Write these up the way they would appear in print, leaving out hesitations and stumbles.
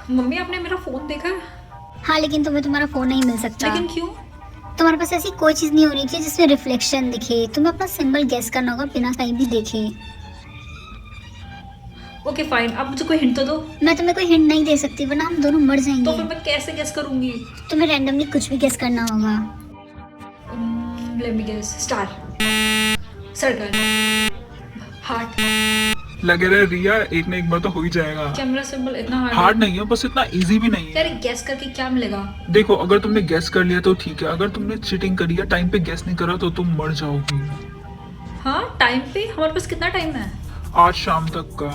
Mummy आपने मेरा phone देखा है? हाँ, लेकिन तुम्हें तुम्हारा फोन नहीं मिल सकता। लेकिन क्यों? तुम्हारे पास ऐसी कोई चीज नहीं होनी चाहिए जिसमें रिफ्लेक्शन दिखे। तुम्हें अपना सिंबल गेस करना होगा बिना कहीं भी देखे। ओके फाइन, आप मुझे कोई हिंट तो दो। मैं तुम्हें कोई हिंट नहीं दे सकती वरना हम दोनों मर तो फिर जाएंगे। मैं कैसे गेस करूंगी? तुम्हें रैंडमली कुछ भी गेस करना होगा। Let me guess. Star, circle, heart. लगे रहे रिया, एक ना एक बार तो हो ही जाएगा। क्या मेरा सिंबल इतना हार्ड नहीं है, बस इतना इजी भी नहीं यार है। गेस करके क्या मिलेगा? देखो, अगर तुमने गेस कर लिया तो ठीक है, अगर तुमने चीटिंग करी है, टाइम पे गेस नहीं करा तो तुम मर जाओगी। हाँ टाइम पे? हमारे पास कितना टाइम है? आज शाम तक का।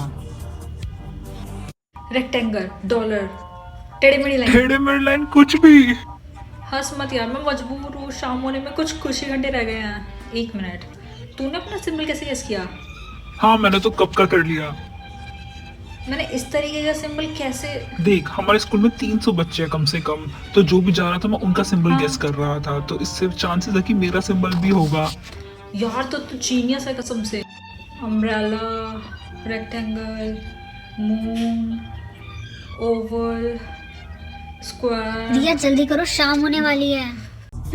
रेक्टेंगल, डॉलर, टेढ़ी मेढ़ी लाइन। टेढ़े मेढ़े लाइन कुछ भी। हंस मत यार, मैं मजबूर हूँ, शाम होने में कुछ ही घंटे रह गए हैं। एक मिनट, तूने अपना सिंबल कैसे गेस किया? हाँ, मैंने तो कब का कर लिया। मैंने इस तरीके का सिंबल कैसे? देख, हमारे स्कूल में 300 बच्चे हैं कम से कम, तो जो भी जा रहा था मैं उनका सिंबल हाँ। गेस कर रहा था, तो इससे चांसेस है कि मेरा सिंबल भी होगा। यार तो तू जीनियस है कसम से। Umbrella, rectangle, moon, oval, square, Riya जल्दी करो, शाम होने वाली है।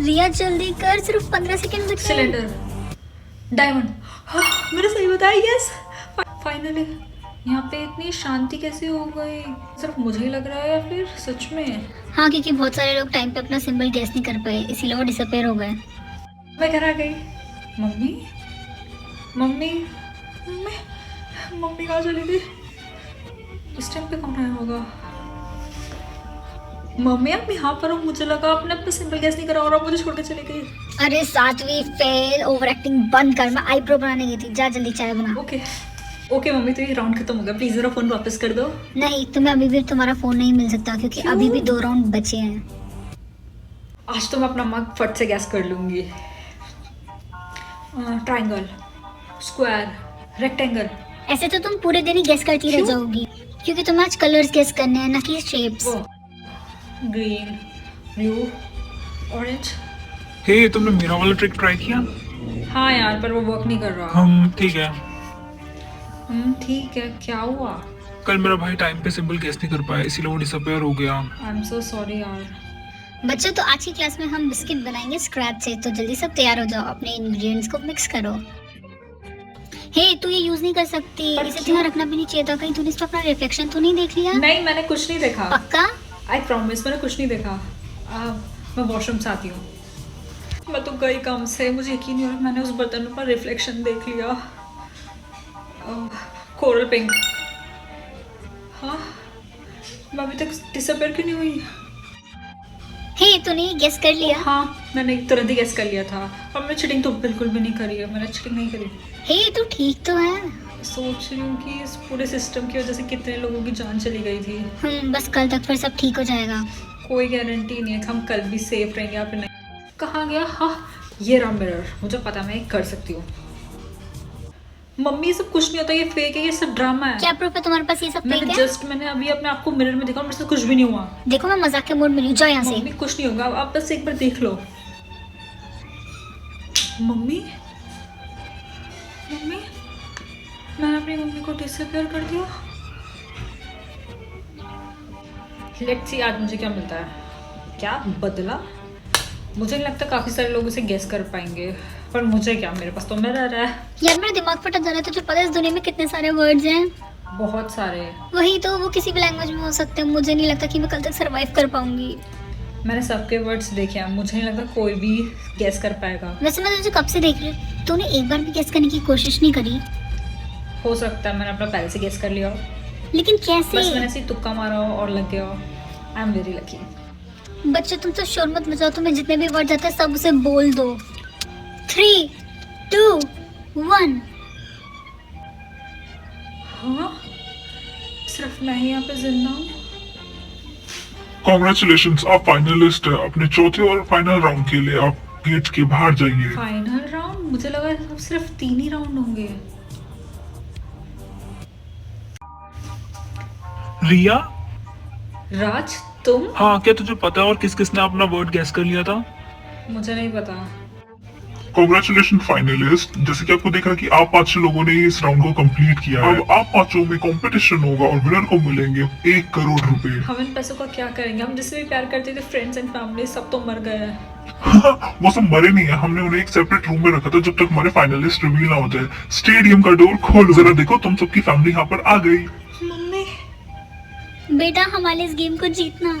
रिया जल्दी कर, सिर्फ 15 सेकंड बचे हैं। Cylinder, diamond. हाँ, मैंने सही बताया, यस फाइनली। यहाँ पे इतनी शांति कैसे हो गई? सिर्फ मुझे ही लग रहा है या फिर सच में? हाँ, क्योंकि बहुत सारे लोग टाइम पे अपना सिंबल गेस नहीं कर पाए, इसीलिए वो डिसअपेयर हो गए। मैं घर आ गई। मम्मी, मम्मी, मम्मी, मम्मी कहाँ चली गई? इस टाइम पे कौन आया होगा? मम्मी आप यहाँ पर हो, मुझे लगा आपने अपना सिंबल गेस नहीं करा और आप मुझे छोड़ के चली गई। अरे सातवीं फेल, ओवर एक्टिंग बंद कर। मैं आईब्रो बनाने गई थी, जा जल्दी चाय बना। ओके ओके मम्मी, तो ये राउंड खत्म हो गया, प्लीज जरा फोन वापस कर दो। नहीं, तुम्हें अभी भी तुम्हारा फोन नहीं मिल सकता क्योंकि क्यों? अभी भी 2 राउंड बचे हैं। आज तो मैं अपना मग फट से गैस कर लूंगी। Triangle, square, rectangle. ऐसे तो तुम पूरे दिन ही गेस करती रह क्यों? जाओगी, क्योंकि तुम्हें आज कलर्स गेस करने हैं, ना कि शेप्स। वो ग्रीन, ब्लू, ऑरेंज। हे, तुमने मेरा वाला ट्रिक ट्राई किया? हाँ यार, पर वो वर्क नहीं कर रहा। हम ठीक है। ठीक है, क्या हुआ? कल मेरा भाई टाइम पे सिंबल गेस नहीं कर पाया, इसीलिए वो डिसअपेयर हो गया। आई एम सो सॉरी यार। बच्चों, तो आज की क्लास में हम बिस्किट बनाएंगे स्क्रैच से, तो जल्दी सब तैयार हो जाओ, अपने इंग्रेडिएंट्स को मिक्स करो। हे, तू ये यूज नहीं कर सकती, पर इसे क्यों? तुम्हें रखना भी नहीं चाहिए था। कहीं तूने इस पर अपना रिफ्लेक्शन तो नहीं देख लिया? नहीं, मैंने कुछ नहीं देखा। पक्का? आई प्रॉमिस, मैंने कुछ नहीं देखा। मैं वॉशरूम से आती हूँ। मैं तो गई काम से, मुझे यकीन नहीं हो रहा मैंने उस बर्तन में अपना रिफ्लेक्शन देख लिया। Coral pink. हाँ, मैं अभी तक डिसअपेयर क्यों नहीं हुई? हे, तूने ये गेस कर लिया? हाँ, मैंने तुरंत ही गेस कर लिया था, और मैं चीटिंग तो बिल्कुल भी नहीं करी है, मैंने चीटिंग नहीं करी। हे, तू ठीक तो है? सोच रही हूँ कि इस पूरे सिस्टम की वजह से कितने लोगों की जान चली गई थी। बस कल तक फिर सब ठीक हो जाएगा। कोई गारंटी नहीं है कि हम कल भी सेफ रहेंगे या फिर नहीं। कहाँ गया? हाँ, ये रहा मिरर, मुझे पता मैं ये कर सकती हूँ। मम्मी, ये सब कुछ नहीं होता, ये फेक है, ये सब ड्रामा है। क्या प्रूफ है तुम्हारे पास ये सब फेक है? मैंने अभी अपने आप को मिरर में देखा और मेरे से कुछ भी नहीं हुआ। देखो, मैं मजाक के मूड में हूँ, जाओ यहाँ से। मम्मी कुछ नहीं होगा, आप बस एक बार देख लो। मम्मी, मम्मी, मैंने अपनी मम्मी को डिसअपेयर कर दिया। लेट्स सी आज मुझे क्या मिलता है। क्या बदला? मुझे नहीं लगता काफी सारे लोग उसे गेस कर पाएंगे, पर मुझे क्या, मेरे पास तो मिरर है। यार, मेरा दिमाग फटा जा रहा है। तुझे पता है इस दुनिया में कितने सारे वर्ड्स हैं? बहुत सारे। वही तो, वो किसी भी लैंग्वेज में हो सकते हैं। मुझे नहीं लगता कि मैं कल तक सरवाइव कर पाऊंगी। मैंने सबके वर्ड्स देखे हैं, मुझे नहीं लगता कोई भी गेस कर पाएगा। वैसे मैं तुझे कब से देख रही हूँ, तूने एक बार भी गेस करने की कोशिश नहीं करी। हो सकता है मैंने अपना पहले से गेस कर लिया हो, लेकिन बस मैंने कैसे? ऐसे ही तुक्का मारा हो और लग गया हो। I am very lucky. बच्चों, तुम तो शोर मत मचाओ, तुम्हें जितने भी वर्ड आते हैं सब उसे बोल दो। 3, 2, 1। हाँ, सिर्फ मैं ही यहाँ पे जिंदा हूँ। कॉन्ग्रेचुलेशंस, आप फाइनलिस्ट है। अपने चौथे और फाइनल राउंड के लिए आप गेट के बाहर जाइए। Final round? मुझे लगा अब सिर्फ 3 ही राउंड होंगे। रिया? राज, तुम? हाँ, क्या तुझे पता है और किस किसने अपना वर्ड गेस कर लिया था? मुझे नहीं पता। Congratulation finalist. जैसे कि आपको देखा कि आप 5 लोगों ने इस राउंड को कंप्लीट किया है। अब आप 5 में कंपटीशन होगा और विनर को मिलेंगे 1 करोड़ रुपए। हम इन पैसों का क्या करेंगे? हम जिससे भी प्यार करते थे, फ्रेंड्स एंड फैमिली, सब तो मर गए हैं। वो सब मरे नहीं है, हमने उन्हें एक सेपरेट रूम में रखा था जब तक हमारे फाइनलिस्ट रिवील ना हो जाए। स्टेडियम का डोर खोलो, जरा देखो तुम सबकी फैमिली यहाँ पर आ गई। मम्मी, बेटा हमारे इस गेम को जीतना।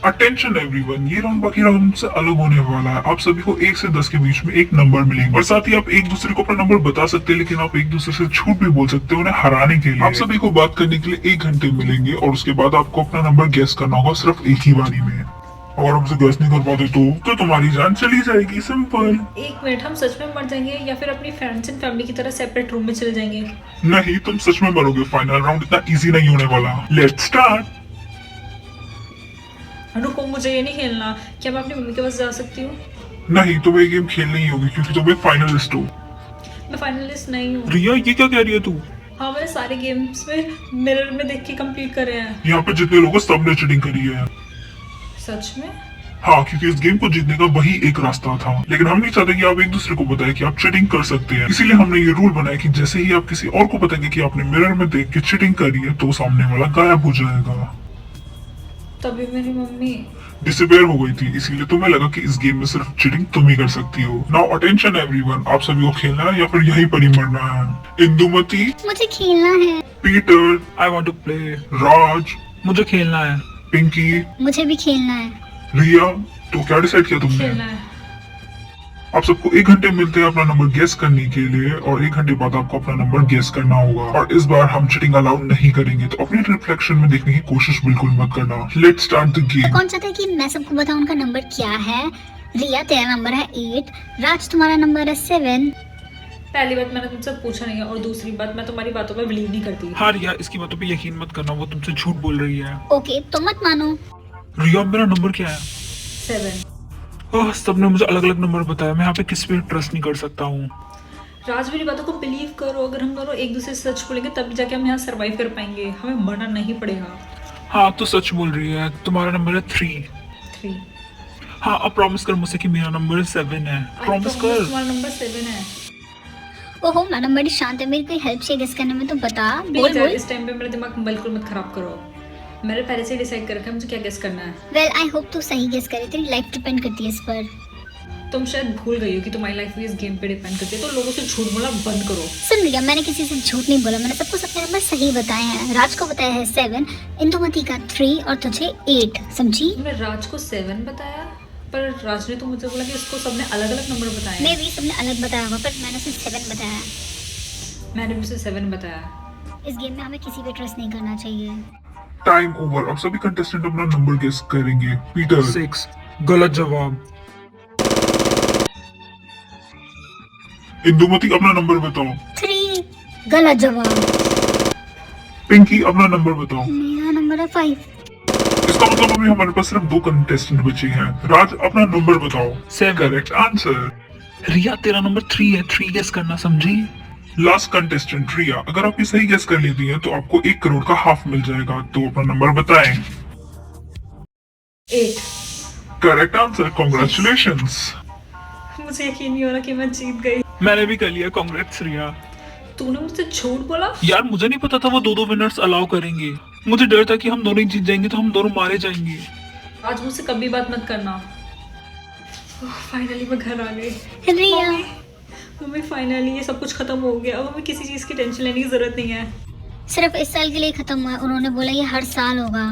अटेंशन एवरीवन, ये राउंड बाकी राउंड से अलग होने वाला है। आप सभी को 1 से 10 के बीच में एक नंबर मिलेंगे और साथ ही आप एक दूसरे को अपना नंबर बता सकते हैं, लेकिन आप एक दूसरे से झूठ भी बोल सकते हैं उन्हें हराने के लिए। आप सभी को बात करने के लिए 1 घंटे मिलेंगे और उसके बाद आपको अपना नंबर गेस करना होगा सिर्फ एक ही बारी में। और हमसे गेस नहीं कर पाते तो तुम्हारी जान चली जाएगी। सिंपल। 1 मिनट, हम सच में मर जाएंगे या फिर अपनी फ्रेंड्स एंड फैमिली की तरह सेपरेट रूम में चले जाएंगे? नहीं, तुम सच में मरोगे। फाइनल राउंड इतना इजी नहीं होने वाला। Let's start. रुको, मुझे ये नहीं खेलना। क्या मैं अपनी मम्मी के पास जा सकती हूँ? नहीं, तुम्हें ये गेम खेलनी ही होगी क्योंकि तुम एक फाइनलिस्ट हो। मैं फाइनलिस्ट नहीं हूँ। रिया ये क्या कह रही है तू? हाँ, मैंने सारे गेम्स में मिरर में देख के कंप्लीट करे हैं। यहाँ पे जितने लोग हैं सबने चीटिंग करी है। सच में? हाँ, क्योंकि इस गेम को जीतने का वही एक रास्ता था, लेकिन हम नहीं चाहते कि आप एक दूसरे को बताएं कि आप चीटिंग कर सकते हैं। इसीलिए हमने ये रूल बनाया कि जैसे ही आप किसी और को बताएंगे कि आपने मिरर में देख के चीटिंग करी है तो सामने वाला गायब हो जाएगा। तभी मेरी मम्मी डिसअपियर हो गई थी, इसीलिए तुम्हें लगा कि इस गेम में सिर्फ चीटिंग तुम ही कर सकती हो। नाउ अटेंशन एवरीवन, आप सभी को खेलना है या फिर यहीं पर ही मरना है। इंदुमती, मुझे खेलना है। Peter, I want to play. Raj, मुझे खेलना है। पिंकी, मुझे भी खेलना है। रिया, तो क्या डिसाइड किया तुमने? खेलना है। आप सबको 1 घंटे मिलते हैं अपना नंबर गेस करने के लिए और 1 घंटे बाद आपको अपना नंबर गेस करना होगा। और इस बार हम चीटिंग अलाउड नहीं करेंगे, तो अपने रिफ्लेक्शन में देखने की कोशिश बिल्कुल मत करना। Let's start the game. कौन चाहता है कि मैं सबको बताऊं उनका नंबर क्या है? रिया तेरा नंबर है 8, राज तुम्हारा नंबर है 7। पहली बात, मैंने तुमसे पूछा नहीं है, और दूसरी बात, मैं तुम्हारी बातों पर बिलीव नहीं करती। हाँ रिया, इसकी बातों पे यकीन मत करना, वो तुमसे झूठ बोल रही है। ओके, तो मत मानो। रिया मेरा नंबर क्या है? 7। ओह, सबने मुझे अलग अलग नंबर बताया। मैं यहाँ पे किस पे ट्रस्ट नहीं कर सकता हूँ। राज, मेरी बातों को बिलीव करो। अगर हम दोनों एक दूसरे से सच बोलेंगे तभी जाके हम यहाँ सरवाइव कर पाएंगे। हमें मरना नहीं पड़ेगा। हाँ तो सच बोल रही है। तुम्हारा नंबर है 3। 3। हाँ, अब प्रॉमिस कर मुझसे कि मेरा नंबर 7 है। प्रॉमिस कर। तुम्हारा नंबर 7 है। ओहो, मैडम बड़ी शांत है। मेरी कोई हेल्प चाहिए गेस करने में तो बता। बोल प्लीज यार, बोल। इस टाइम पे मेरा दिमाग बिल्कुल मत खराब करो। मैंने पहले से डिसाइड कर रखा है मुझे क्या गेस करना है। वेल आई होप तू सही गेस करे, तेरी लाइफ डिपेंड करती है इस पर। तुम शायद भूल गई हो कि तुम्हारी लाइफ भी इस गेम पे डिपेंड करती है, तो लोगों से झूठ बोलना बंद करो। सुन रिया, मैंने किसी से झूठ नहीं बोला। मैंने सबको सबके नंबर सही बताए हैं। राज को बताया है 7, इंदुमती का 3 और तुझे 8। समझी? तुमने राज को 7 बताया, पर राज ने तो मुझे बोला कि इसको सबने अलग अलग नंबर बताए हैं। मैं भी सबने अलग बताया होगा, पर मैंने उसे 7 बताया। मैंने भी उसे 7 बताया। इस गेम में हमें किसी पे ट्रस्ट नहीं करना चाहिए। Time over. अब सभी कंटेस्टेंट अपना नंबर गेस करेंगे। पीटर, 6। गलत जवाब। इंदुमती अपना नंबर बताओ। 3 गलत जवाब। पिंकी अपना नंबर बताओ। मेरा नंबर है 5। इसका मतलब अभी हमारे पास सिर्फ 2 कंटेस्टेंट बचे हैं। राज अपना नंबर बताओ। 7। Correct answer. रिया तेरा नंबर 3 है। 3 गेस करना, समझी? लास्ट कंटेस्टेंट रिया, अगर आप ये सही गेस कर लेती हैं तो आपको 1 करोड़ का हाफ मिल जाएगा। तो अपना नंबर बताएं। 8। Correct answer. कॉन्ग्रेचुलेशंस। मुझे यकीन नहीं हो रहा कि मैं जीत गई। मैंने भी कर लिया। कांग्रेट्स रिया। तूने मुझसे झूठ बोला? यार मुझे नहीं पता था वो 2 विनर्स अलाउ करेंगे। मुझे डर था कि हम दोनों ही जीत जाएंगे तो हम दोनों मारे जाएंगे। आज मुझसे कभी बात मत करना। फाइनली मैं घर आ गई। रिया, मम्मी फाइनली ये सब कुछ खत्म हो गया। अब हमें किसी चीज की टेंशन लेने की जरूरत नहीं है। सिर्फ इस साल के लिए खत्म हुआ है। उन्होंने बोला ये हर साल होगा।